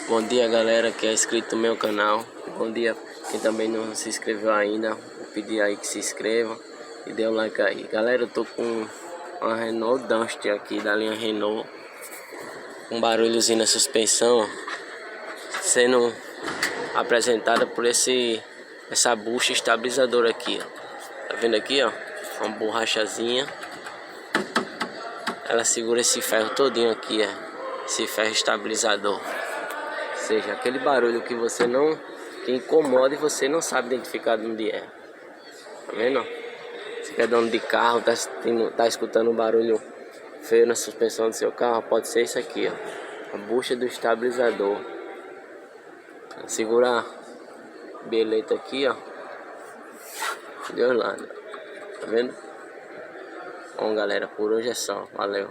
Bom dia, galera que é inscrito no meu canal. Bom dia quem também não se inscreveu ainda. Vou pedir aí que se inscreva e dê um like aí. Galera, eu tô com uma Renault Duster aqui da linha Renault, um barulhozinho na suspensão, sendo apresentada por essa bucha estabilizadora aqui, ó. Tá vendo aqui, ó? Uma borrachazinha. Ela segura esse ferro todinho aqui, ó. Esse ferro estabilizador. Ou seja, aquele barulho que incomoda e você não sabe identificar de onde é. Tá vendo? Se é dono de carro, tá escutando um barulho feio na suspensão do seu carro, pode ser isso aqui, ó. A bucha do estabilizador. Segura a beleta aqui, ó. De um lado. Tá vendo? Bom, galera, por hoje é só. Valeu.